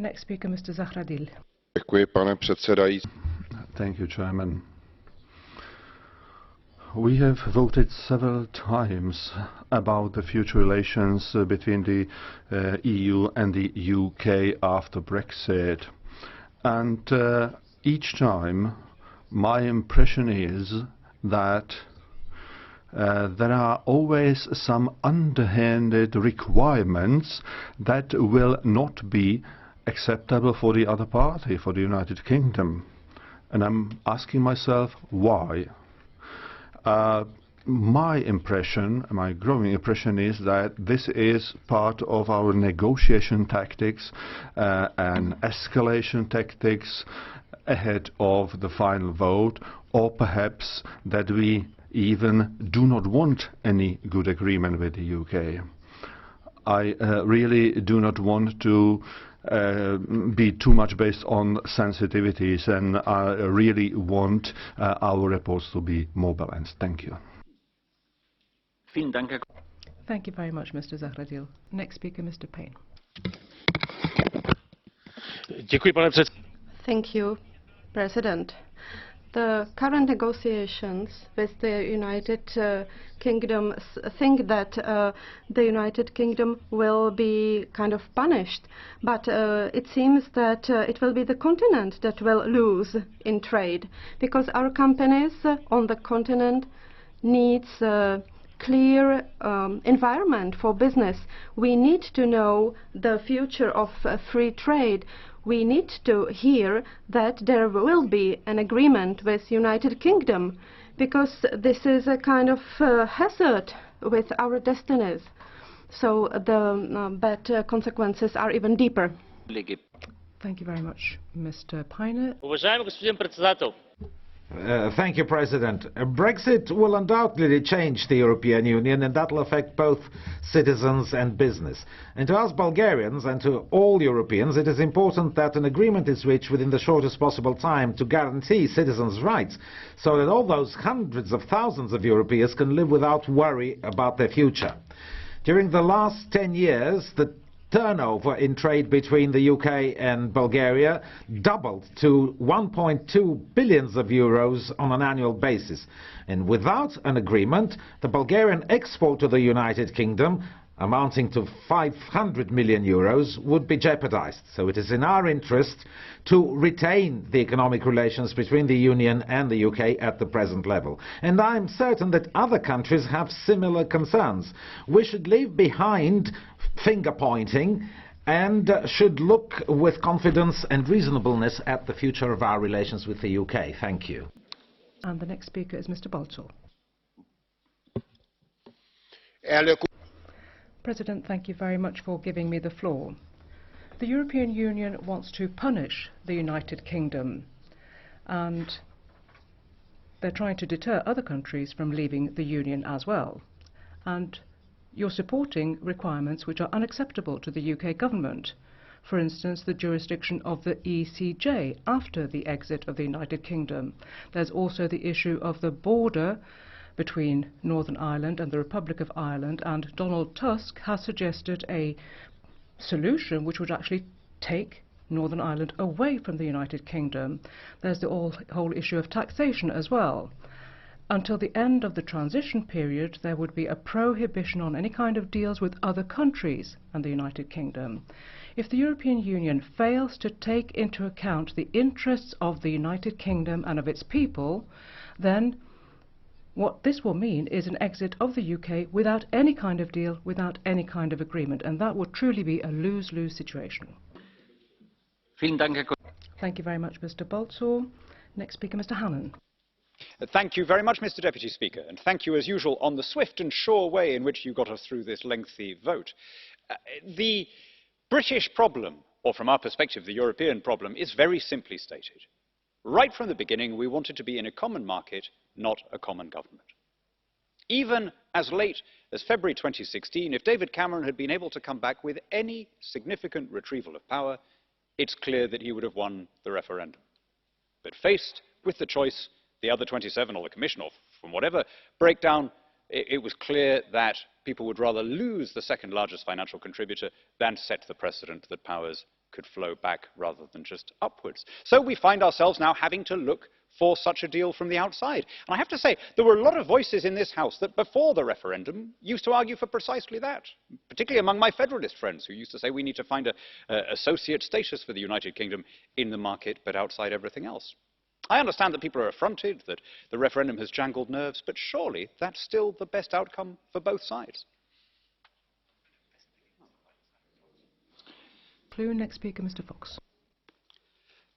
next speaker, Mr. Zahradil. Děkuji, pane předsedající. Thank you, Chairman. We have voted several times about the future relations between the EU and the UK after Brexit. And each time my impression is that there are always some underhanded requirements that will not be acceptable for the other party, for the United Kingdom. And I'm asking myself why. My impression, my growing impression, is that this is part of our negotiation tactics and escalation tactics ahead of the final vote, or perhaps that we even do not want any good agreement with the UK. I really do not want to be too much based on sensitivities, and I really want our reports to be more balanced. Thank you. Thank you very much, Mr. Zahradil. Next speaker, Mr. Payne. Thank you, President. The current negotiations with the United Kingdom think that the United Kingdom will be kind of punished, but it seems that it will be the continent that will lose in trade, because our companies on the continent needs clear environment for business. We need to know the future of free trade. We need to hear that there will be an agreement with United Kingdom, because this is a kind of hazard with our destinies. So the bad consequences are even deeper. Thank you very much, Mr. Payne. Thank you, President. Brexit will undoubtedly change the European Union, and that will affect both citizens and business. And to us Bulgarians and to all Europeans, it is important that an agreement is reached within the shortest possible time to guarantee citizens' rights, so that all those hundreds of thousands of Europeans can live without worry about their future. During the last 10 years, the turnover in trade between the UK and Bulgaria doubled to 1.2 billion euros on an annual basis. And without an agreement, the Bulgarian export to the United Kingdom, amounting to 500 million euros, would be jeopardized. So it is in our interest to retain the economic relations between the Union and the UK at the present level. And I'm certain that other countries have similar concerns. We should leave behind finger-pointing and should look with confidence and reasonableness at the future of our relations with the UK. Thank you. And the next speaker is Mr. Balczó. President, thank you very much for giving me the floor. The European Union wants to punish the United Kingdom, and they're trying to deter other countries from leaving the Union as well. And you're supporting requirements which are unacceptable to the UK government. For instance, the jurisdiction of the ECJ after the exit of the United Kingdom. There's also the issue of the border between Northern Ireland and the Republic of Ireland, and Donald Tusk has suggested a solution which would actually take Northern Ireland away from the United Kingdom. There's the whole issue of taxation as well. Until the end of the transition period, there would be a prohibition on any kind of deals with other countries and the United Kingdom. If the European Union fails to take into account the interests of the United Kingdom and of its people, then what this will mean is an exit of the UK without any kind of deal, without any kind of agreement, and that would truly be a lose-lose situation. Thank you very much, Mr. Balczó. Next speaker, Mr. Hannan. Thank you very much, Mr. Deputy Speaker, and thank you as usual on the swift and sure way in which you got us through this lengthy vote. The British problem, or from our perspective the European problem, is very simply stated. Right from the beginning we wanted to be in a common market, not a common government. Even as late as February 2016, if David Cameron had been able to come back with any significant retrieval of power, it's clear that he would have won the referendum. But faced with the choice, the other 27 or the Commission, or from whatever breakdown, it was clear that people would rather lose the second largest financial contributor than set the precedent that powers could flow back rather than just upwards. So we find ourselves now having to look for such a deal from the outside. And I have to say, there were a lot of voices in this House that before the referendum used to argue for precisely that, particularly among my federalist friends who used to say we need to find an associate status for the United Kingdom in the market but outside everything else. I understand that people are affronted, that the referendum has jangled nerves, but surely that's still the best outcome for both sides. Clune, next speaker, Mr. Fox.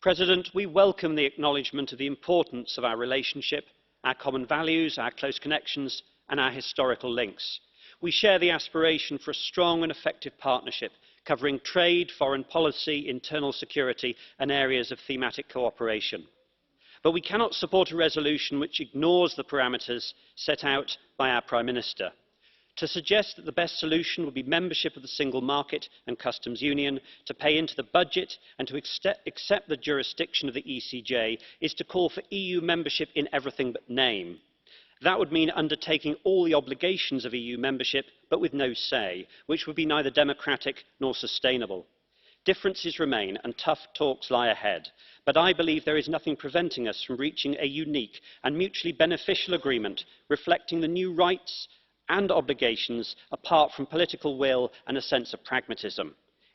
President, we welcome the acknowledgement of the importance of our relationship, our common values, our close connections and our historical links. We share the aspiration for a strong and effective partnership covering trade, foreign policy, internal security and areas of thematic cooperation. But we cannot support a resolution which ignores the parameters set out by our Prime Minister. To suggest that the best solution would be membership of the single market and customs union, to pay into the budget and to accept the jurisdiction of the ECJ is to call for EU membership in everything but name. That would mean undertaking all the obligations of EU membership but with no say, which would be neither democratic nor sustainable. Differences remain and tough talks lie ahead, but I believe there is nothing preventing us from reaching a unique and mutually beneficial agreement reflecting the new rights and obligations apart from political will and a sense of pragmatism.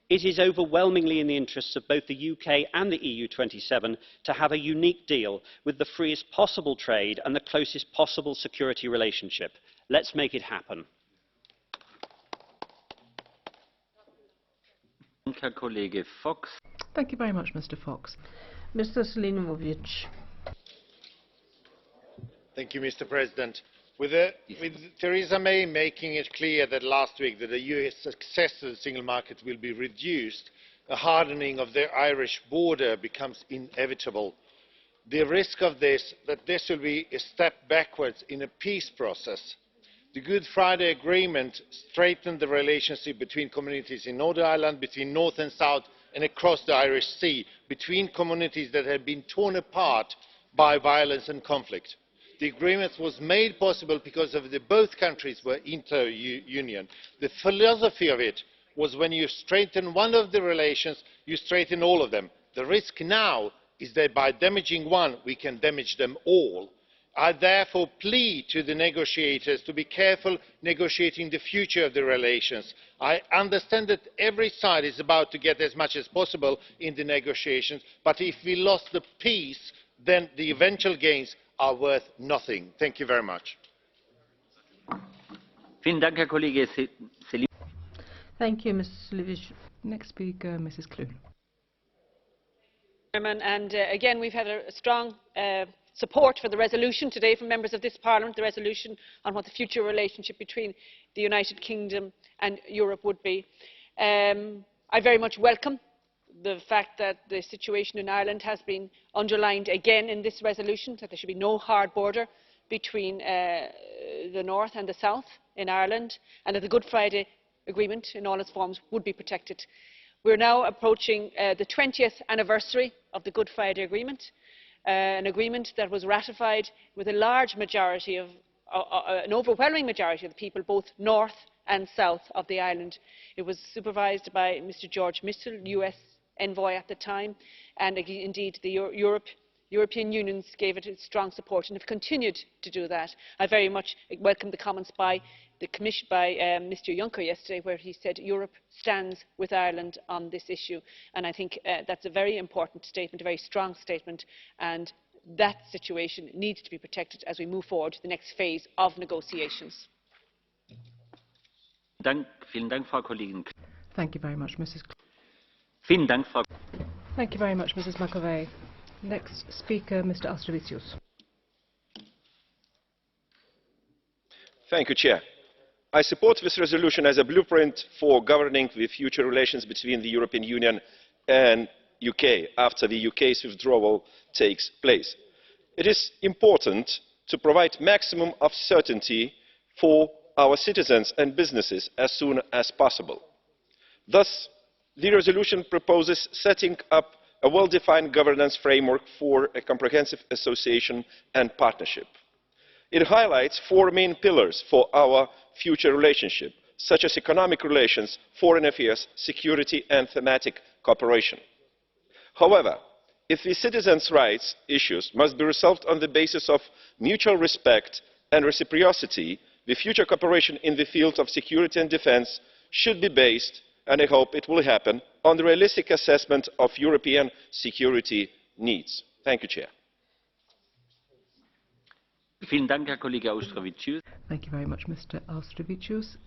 It is overwhelmingly in the interests of both the UK and the EU27 to have a unique deal with the freest possible trade and the closest possible security relationship. Let's make it happen. Thank you very much, Mr. Fox. Mr. Selimovic. Thank you, Mr. President. With Theresa May making it clear that last week that the US success of the single market will be reduced, a hardening of the Irish border becomes inevitable. The risk of this, that this will be a step backwards in a peace process. The Good Friday Agreement strengthened the relationship between communities in Northern Ireland, between North and South and across the Irish Sea, between communities that had been torn apart by violence and conflict. The agreement was made possible because both countries were inter-union. The philosophy of it was when you strengthen one of the relations, you strengthen all of them. The risk now is that by damaging one, we can damage them all. I therefore plead to the negotiators to be careful negotiating the future of the relations. I understand that every side is about to get as much as possible in the negotiations, but if we lost the peace, then the eventual gains are worth nothing. Thank you very much. Thank you, Mr. Selimovic. Next speaker, Mrs. Clune. And again, we've had a strong support for the resolution today from members of this Parliament, the resolution on what the future relationship between the United Kingdom and Europe would be. I very much welcome the fact that the situation in Ireland has been underlined again in this resolution, that there should be no hard border between the North and the South in Ireland, and that the Good Friday Agreement in all its forms would be protected. We are now approaching the 20th anniversary of the Good Friday Agreement, an agreement that was ratified with a large majority of, an overwhelming majority of the people, both north and south of the island. It was supervised by Mr. George Mitchell, US envoy at the time, and indeed the European Union gave it its strong support and have continued to do that. I very much welcome the comments by the Commission, by Mr. Juncker yesterday, where he said Europe stands with Ireland on this issue, and I think that's a very important statement, a very strong statement, and that situation needs to be protected as we move forward to the next phase of negotiations. Thank you very much, Mrs. Thank you very much, Mrs. McAvey. Next speaker, Mr. Auštrevičius. Thank you, Chair. I support this resolution as a blueprint for governing the future relations between the European Union and UK after the UK's withdrawal takes place. It is important to provide maximum of certainty for our citizens and businesses as soon as possible. Thus, the resolution proposes setting up a well-defined governance framework for a comprehensive association and partnership. It highlights four main pillars for our future relationship, such as economic relations, foreign affairs, security and thematic cooperation. However, if the citizens' rights issues must be resolved on the basis of mutual respect and reciprocity, the future cooperation in the field of security and defence should be based, and I hope it will happen, on the realistic assessment of European security needs. Thank you, Chair. Thank you very much, Mr. Auštrevičius.